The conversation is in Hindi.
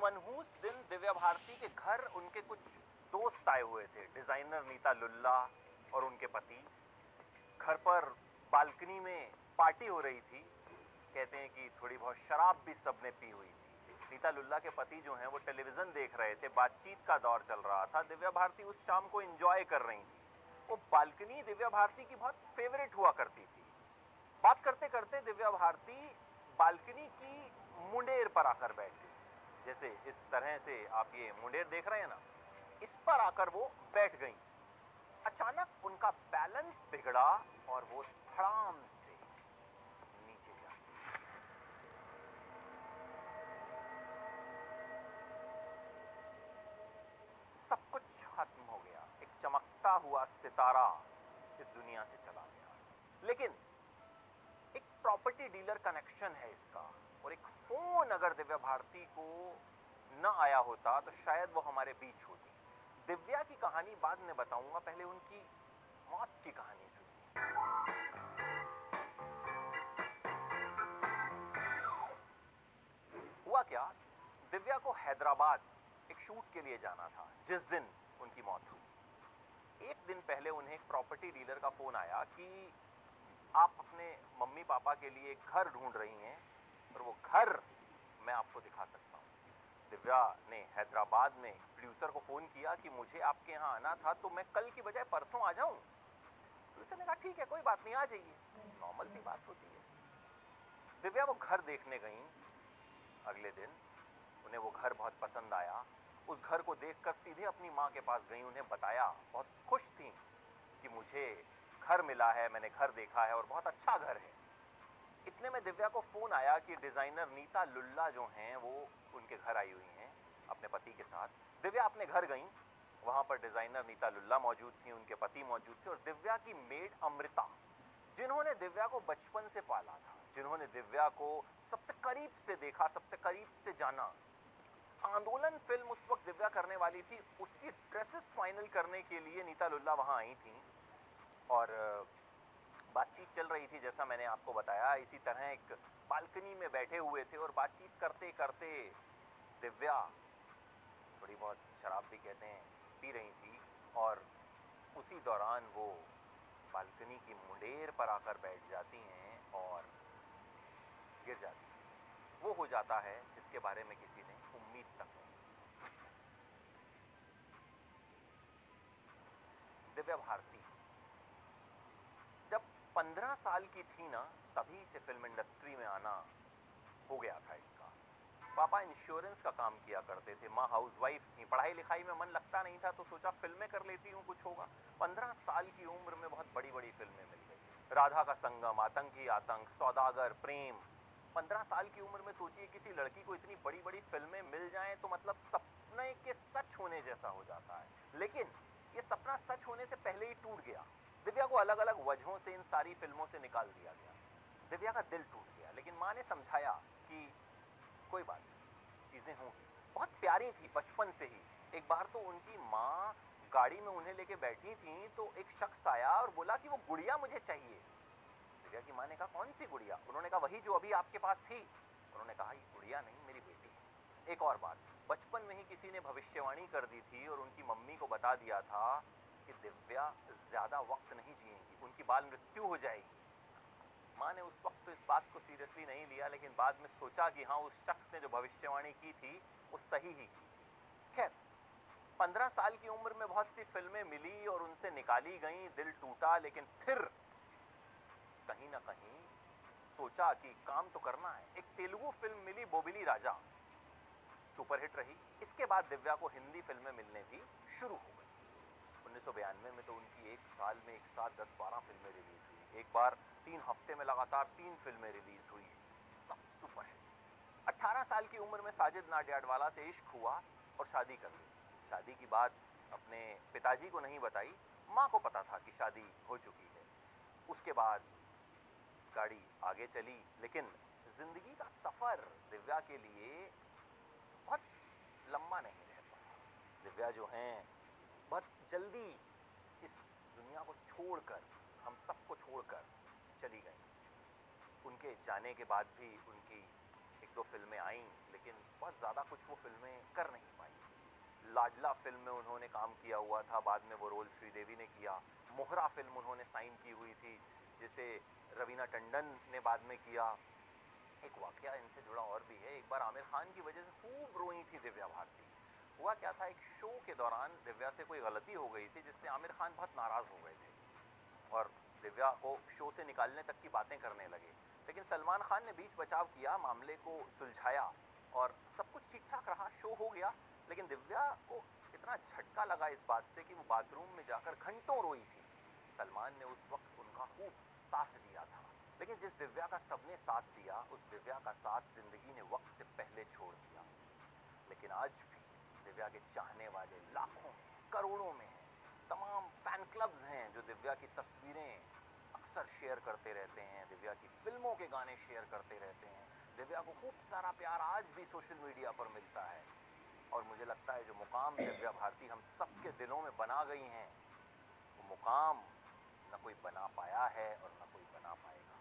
मनहूस दिन दिव्या भारती के घर उनके कुछ दोस्त आए हुए थे, डिजाइनर नीता लुल्ला और उनके पति। घर पर बालकनी में पार्टी हो रही थी। कहते हैं कि थोड़ी बहुत शराब भी सबने पी हुई थी। नीता लुल्ला के पति जो हैं वो टेलीविजन देख रहे थे, बातचीत का दौर चल रहा था। दिव्या भारती उस शाम को एंजॉय कर रही थी। वो बालकनी दिव्या भारती की बहुत फेवरेट हुआ करती थी। बात करते करते दिव्या भारती बालकनी की मुंडेर पर आकर बैठ गई। जैसे इस तरह से आप ये मुंडेर देख रहे हैं ना, इस पर आकर वो बैठ गई। अचानक उनका बैलेंस बिगड़ा और वो धड़ाम से नीचे जा गिरी। सब कुछ खत्म हो गया। एक चमकता हुआ सितारा इस दुनिया से चला गया। लेकिन एक प्रॉपर्टी डीलर कनेक्शन है इसका, और एक फोन अगर दिव्या भारती को न आया होता तो शायद वो हमारे बीच होती। दिव्या की कहानी बाद में बताऊंगा, पहले उनकी मौत की कहानी सुनिए। हुआ क्या, दिव्या को हैदराबाद एक शूट के लिए जाना था जिस दिन उनकी मौत हुई। एक दिन पहले उन्हें एक प्रॉपर्टी डीलर का फोन आया कि आप अपने मम्मी पापा के लिए एक घर ढूंढ रही हैं और वो घर मैं आपको दिखा सकता हूँ। दिव्या ने हैदराबाद में प्रोड्यूसर को फोन किया कि मुझे आपके यहाँ आना था, तो मैं कल की बजाय परसों आ जाऊँ। प्रोड्यूसर ने कहा ठीक है, कोई बात नहीं, आ जाइए, नॉर्मल सी बात होती है। दिव्या वो घर देखने गई। अगले दिन उन्हें वो घर बहुत पसंद आया। उस घर को देखकर सीधे अपनी माँ के पास गई, उन्हें बताया। बहुत खुश थी कि मुझे घर मिला है, मैंने घर देखा है और बहुत अच्छा घर है। इतने में दिव्या को फोन आया कि डिजाइनर नीता लुल्ला जो हैं वो उनके घर आई हुई हैं अपने पति के साथ। दिव्या अपने घर गई, वहां पर डिजाइनर नीता लुल्ला मौजूद थी, उनके पति मौजूद थे और दिव्या की मेड अमृता, जिन्होंने दिव्या को बचपन से पाला था, जिन्होंने दिव्या को सबसे करीब से देखा, सबसे करीब से जाना। आंदोलन फिल्म उस वक्त दिव्या करने वाली थी, उसकी ड्रेसेस फाइनल करने के लिए नीता लुल्ला वहां आई थी और बातचीत चल रही थी। जैसा मैंने आपको बताया, इसी तरह एक बालकनी में बैठे हुए थे और बातचीत करते करते दिव्या थोड़ी बहुत शराब भी कहते हैं पी रही थी और उसी दौरान वो बालकनी की मुंडेर पर आकर बैठ जाती हैं और गिर जाती हैं। वो हो जाता है जिसके बारे में किसी ने उम्मीद तक नहीं। दिव्या भारती जब 15 साल की थी ना, तभी से फिल्म इंडस्ट्री में आना हो गया था इनका। पापा इंश्योरेंस का काम किया करते थे, माँ हाउसवाइफ थी, पढ़ाई लिखाई में मन लगता नहीं था तो सोचा फिल्में कर लेती हूँ, कुछ होगा। 15 साल की उम्र में बहुत बड़ी बड़ी फिल्में मिल गई। राधा का संगम, आतंकी आतंक, सौदागर, प्रेम। 15 साल की उम्र में सोचिए किसी लड़की को इतनी बड़ी बड़ी फिल्में मिल जाएं तो मतलब सपने के सच होने जैसा हो जाता है। लेकिन ये सपना सच होने से पहले ही टूट गया। दिव्या को अलग अलग वजहों से इन सारी फिल्मों से निकाल दिया गया। दिव्या का दिल टूट गया, लेकिन माँ ने समझाया कि कोई बात नहीं, चीजें होंगी। बहुत प्यारी थी बचपन से ही। एक बार तो उनकी माँ गाड़ी में उन्हें लेके बैठी थी तो एक शख्स आया और बोला कि वो गुड़िया मुझे चाहिए। दिव्या की माँ ने कहा कौन सी गुड़िया? उन्होंने कहा वही जो अभी आपके पास थी। उन्होंने कहा ये गुड़िया नहीं, मेरी बेटी है। एक और बात, बचपन में ही किसी ने भविष्यवाणी कर दी थी और उनकी मम्मी को बता दिया था कि दिव्या ज्यादा वक्त नहीं जिएंगी, उनकी बाल मृत्यु हो जाएगी। माँ ने उस वक्त तो इस बात को सीरियसली नहीं लिया, लेकिन बाद में सोचा कि हाँ, उस शख्स ने जो भविष्यवाणी की थी वो सही ही की थी। खैर, 15 साल की उम्र में बहुत सी फिल्में मिली और उनसे निकाली गई, दिल टूटा, लेकिन फिर कहीं ना कहीं सोचा कि काम तो करना है। एक तेलुगु फिल्म मिली, बोबिली राजा, सुपरहिट रही। इसके बाद दिव्या को हिंदी फिल्में मिलने भी शुरू हो गई। 1992 में तो उनकी एक साल में एक साथ 10-12 फिल्में रिलीज हुई। एक बार 3 हफ्ते में लगातार 3 फिल्में रिलीज हुई, सब सुपरहिट। 18 साल की उम्र में साजिद नाडियाडवाला से इश्क हुआ और शादी कर ली। शादी की बात अपने पिताजी को नहीं बताई, माँ को पता था कि शादी हो चुकी है। उसके बाद गाड़ी आगे चली, लेकिन जिंदगी का सफर दिव्या के लिए बहुत लंबा नहीं रह पाया। दिव्या जो हैं बहुत जल्दी इस दुनिया को छोड़कर, हम सबको छोड़कर चली गई। उनके जाने के बाद भी उनकी 1-2 फिल्में आईं, लेकिन बहुत ज़्यादा कुछ वो फिल्में कर नहीं पाई। लाडला फिल्म में उन्होंने काम किया हुआ था, बाद में वो रोल श्रीदेवी ने किया। मोहरा फिल्म उन्होंने साइन की हुई थी, जिसे रवीना टंडन ने बाद में किया। एक वाकया इनसे जुड़ा और भी है। एक बार आमिर खान की वजह से खूब रोई थी दिव्या भारती। हुआ क्या था, एक शो के दौरान दिव्या से कोई गलती हो गई थी जिससे आमिर खान बहुत नाराज़ हो गए थे और दिव्या को शो से निकालने तक की बातें करने लगे। लेकिन सलमान खान ने बीच बचाव किया, मामले को सुलझाया और सब कुछ ठीक ठाक रहा, शो हो गया। लेकिन दिव्या को इतना झटका लगा इस बात से कि वो बाथरूम में जाकर घंटों रोई थी। सलमान ने उस वक्त उनका खूब साथ दिया था, लेकिन जिस दिव्या का सबने साथ दिया, उस दिव्या का साथ जिंदगी ने वक्त से पहले छोड़ दिया। लेकिन आज भी दिव्या के चाहने वाले लाखों में, करोड़ों में हैं। तमाम फैन क्लब्स हैं जो दिव्या की तस्वीरें अक्सर शेयर करते रहते हैं, दिव्या की फिल्मों के गाने शेयर करते रहते हैं। दिव्या को खूब सारा प्यार आज भी सोशल मीडिया पर मिलता है। और मुझे लगता है जो मुकाम दिव्या भारती हम सबके दिलों में बना गई हैं, वो मुकाम न कोई बना पाया है और न कोई बना पाएगा।